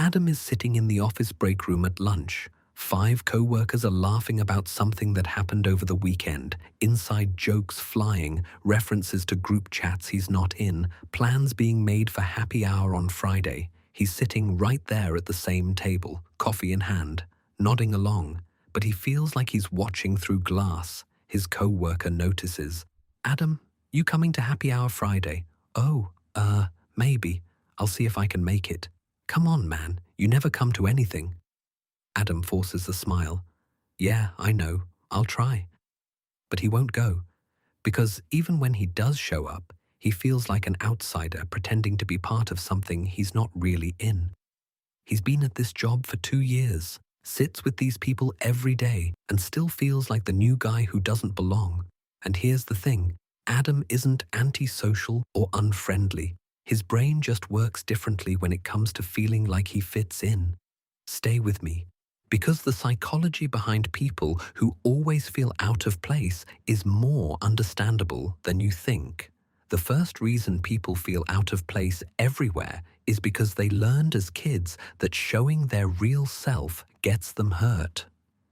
Adam is sitting in the office break room at lunch. 5 co-workers are laughing about something that happened over the weekend, inside jokes flying, references to group chats he's not in, plans being made for happy hour on Friday. He's sitting right there at the same table, coffee in hand, nodding along, but he feels like he's watching through glass. His co-worker notices. "Adam, you coming to happy hour Friday?" "Oh, maybe. I'll see if I can make it." "Come on, man, you never come to anything." Adam forces a smile. "Yeah, I know. I'll try." But he won't go, because even when he does show up, he feels like an outsider pretending to be part of something he's not really in. He's been at this job for 2 years, sits with these people every day, and still feels like the new guy who doesn't belong. And here's the thing, Adam isn't antisocial or unfriendly. His brain just works differently when it comes to feeling like he fits in. Stay with me, because the psychology behind people who always feel out of place is more understandable than you think. The first reason people feel out of place everywhere is because they learned as kids that showing their real self gets them hurt.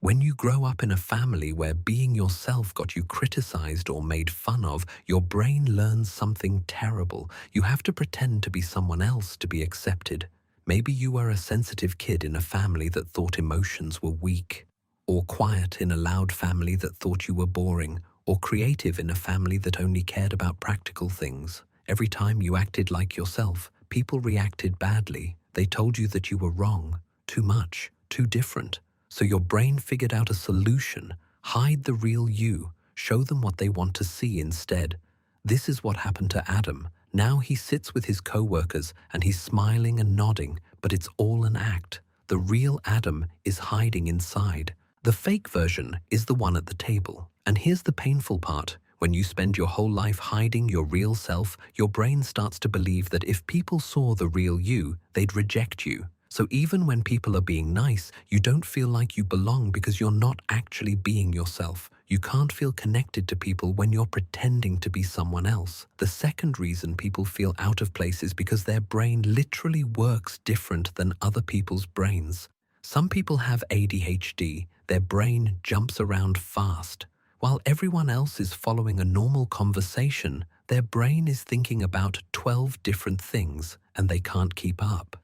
When you grow up in a family where being yourself got you criticized or made fun of, your brain learns something terrible. You have to pretend to be someone else to be accepted. Maybe you were a sensitive kid in a family that thought emotions were weak, or quiet in a loud family that thought you were boring, or creative in a family that only cared about practical things. Every time you acted like yourself, people reacted badly. They told you that you were wrong, too much, too different. So your brain figured out a solution: hide the real you, show them what they want to see instead. This is what happened to Adam. Now he sits with his co-workers and he's smiling and nodding, but it's all an act. The real Adam is hiding inside. The fake version is the one at the table. And here's the painful part. When you spend your whole life hiding your real self, your brain starts to believe that if people saw the real you, they'd reject you. So even when people are being nice, you don't feel like you belong because you're not actually being yourself. You can't feel connected to people when you're pretending to be someone else. The second reason people feel out of place is because their brain literally works different than other people's brains. Some people have ADHD. Their brain jumps around fast. While everyone else is following a normal conversation, their brain is thinking about 12 different things, and they can't keep up.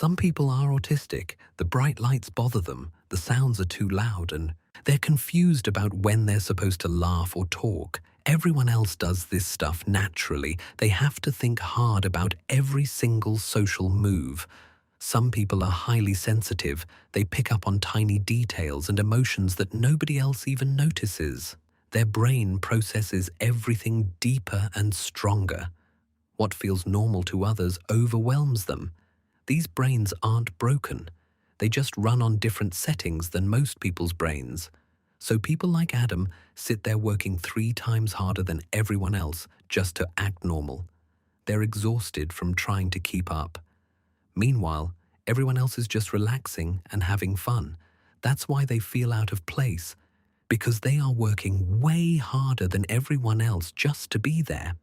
Some people are autistic. The bright lights bother them, the sounds are too loud, and they're confused about when they're supposed to laugh or talk. Everyone else does this stuff naturally. They have to think hard about every single social move. Some people are highly sensitive. They pick up on tiny details and emotions that nobody else even notices. Their brain processes everything deeper and stronger. What feels normal to others overwhelms them. These brains aren't broken. They just run on different settings than most people's brains. So people like Adam sit there working 3 times harder than everyone else just to act normal. They're exhausted from trying to keep up. Meanwhile, everyone else is just relaxing and having fun. That's why they feel out of place, because they are working way harder than everyone else just to be there.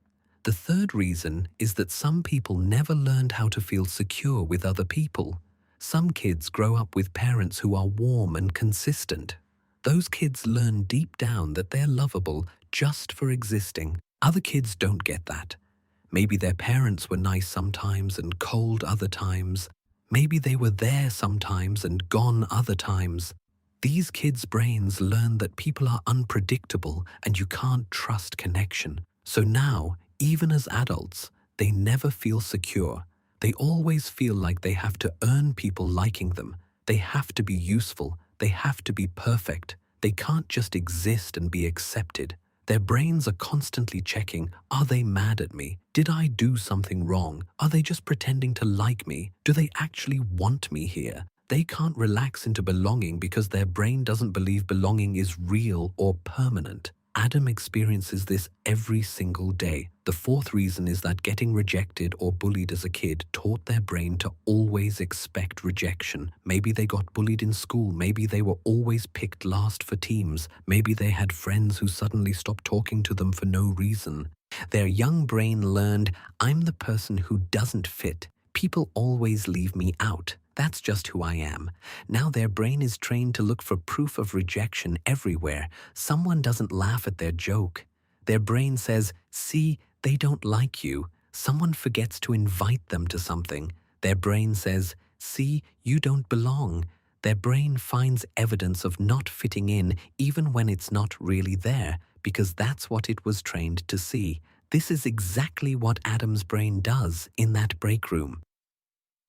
The third reason is that some people never learned how to feel secure with other people. Some kids grow up with parents who are warm and consistent. Those kids learn deep down that they're lovable just for existing. Other kids don't get that. Maybe their parents were nice sometimes and cold other times. Maybe they were there sometimes and gone other times. These kids' brains learn that people are unpredictable and you can't trust connection. So now, even as adults, they never feel secure. They always feel like they have to earn people liking them. They have to be useful. They have to be perfect. They can't just exist and be accepted. Their brains are constantly checking, are they mad at me? Did I do something wrong? Are they just pretending to like me? Do they actually want me here? They can't relax into belonging because their brain doesn't believe belonging is real or permanent. Adam experiences this every single day. The fourth reason is that getting rejected or bullied as a kid taught their brain to always expect rejection. Maybe they got bullied in school. Maybe they were always picked last for teams. Maybe they had friends who suddenly stopped talking to them for no reason. Their young brain learned, I'm the person who doesn't fit. People always leave me out. That's just who I am. Now their brain is trained to look for proof of rejection everywhere. Someone doesn't laugh at their joke. Their brain says, see, they don't like you. Someone forgets to invite them to something. Their brain says, see, you don't belong. Their brain finds evidence of not fitting in even when it's not really there, because that's what it was trained to see. This is exactly what Adam's brain does in that break room.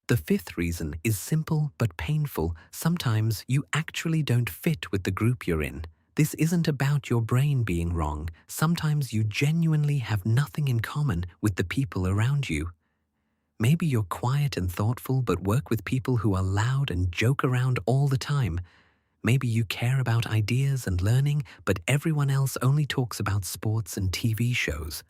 The fifth reason is simple but painful. Sometimes you actually don't fit with the group you're in. This isn't about your brain being wrong. Sometimes you genuinely have nothing in common with the people around you. Maybe you're quiet and thoughtful but work with people who are loud and joke around all the time. Maybe you care about ideas and learning, but everyone else only talks about sports and TV shows.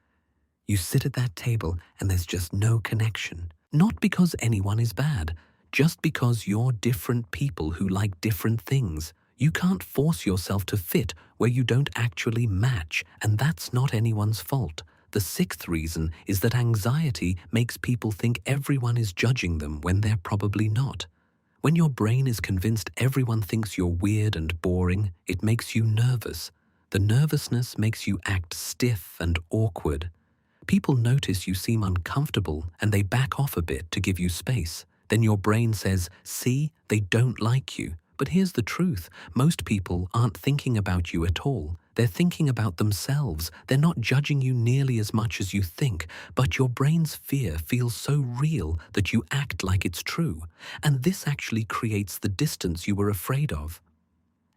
You sit at that table and there's just no connection. Not because anyone is bad, just because you're different people who like different things. You can't force yourself to fit where you don't actually match, and that's not anyone's fault. The sixth reason is that anxiety makes people think everyone is judging them when they're probably not. When your brain is convinced everyone thinks you're weird and boring, it makes you nervous. The nervousness makes you act stiff and awkward. People notice you seem uncomfortable and they back off a bit to give you space. Then your brain says, see, they don't like you. But here's the truth. Most people aren't thinking about you at all. They're thinking about themselves. They're not judging you nearly as much as you think. But your brain's fear feels so real that you act like it's true. And this actually creates the distance you were afraid of.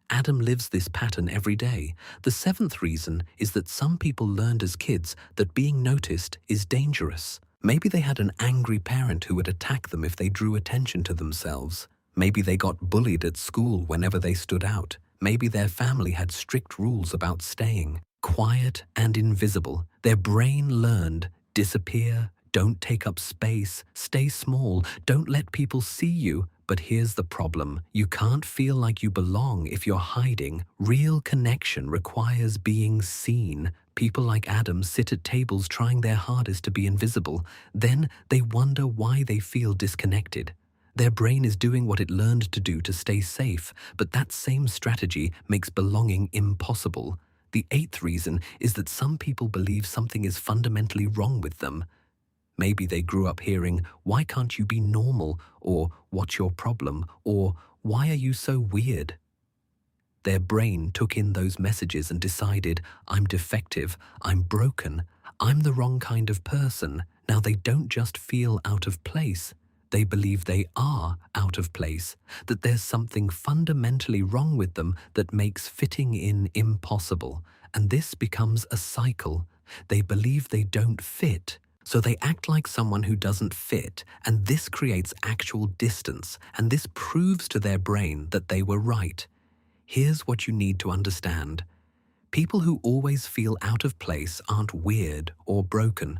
Adam lives this pattern every day. The seventh reason is that some people learned as kids that being noticed is dangerous. Maybe they had an angry parent who would attack them if they drew attention to themselves. Maybe they got bullied at school whenever they stood out. Maybe their family had strict rules about staying quiet and invisible. Their brain learned, disappear, don't take up space, stay small, don't let people see you. But here's the problem. You can't feel like you belong if you're hiding. Real connection requires being seen. People like Adam sit at tables trying their hardest to be invisible. Then they wonder why they feel disconnected. Their brain is doing what it learned to do to stay safe, but that same strategy makes belonging impossible. The eighth reason is that some people believe something is fundamentally wrong with them. Maybe they grew up hearing, why can't you be normal? Or, what's your problem? Or, why are you so weird? Their brain took in those messages and decided, I'm defective, I'm broken, I'm the wrong kind of person. Now they don't just feel out of place. They believe they are out of place, that there's something fundamentally wrong with them that makes fitting in impossible. And this becomes a cycle. They believe they don't fit, so they act like someone who doesn't fit, and this creates actual distance, and this proves to their brain that they were right. Here's what you need to understand. People who always feel out of place aren't weird or broken.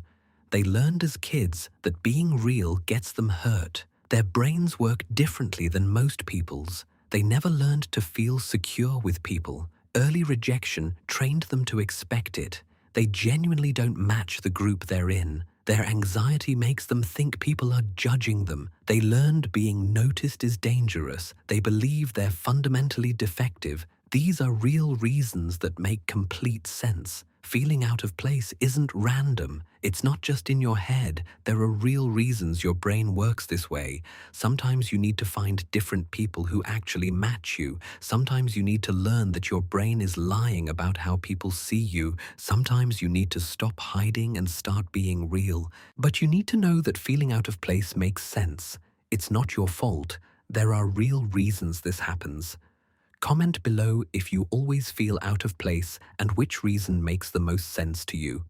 They learned as kids that being real gets them hurt. Their brains work differently than most people's. They never learned to feel secure with people. Early rejection trained them to expect it. They genuinely don't match the group they're in. Their anxiety makes them think people are judging them. They learned being noticed is dangerous. They believe they're fundamentally defective. These are real reasons that make complete sense. Feeling out of place isn't random. It's not just in your head. There are real reasons your brain works this way. Sometimes you need to find different people who actually match you. Sometimes you need to learn that your brain is lying about how people see you. Sometimes you need to stop hiding and start being real. But you need to know that feeling out of place makes sense. It's not your fault. There are real reasons this happens. Comment below if you always feel out of place and which reason makes the most sense to you.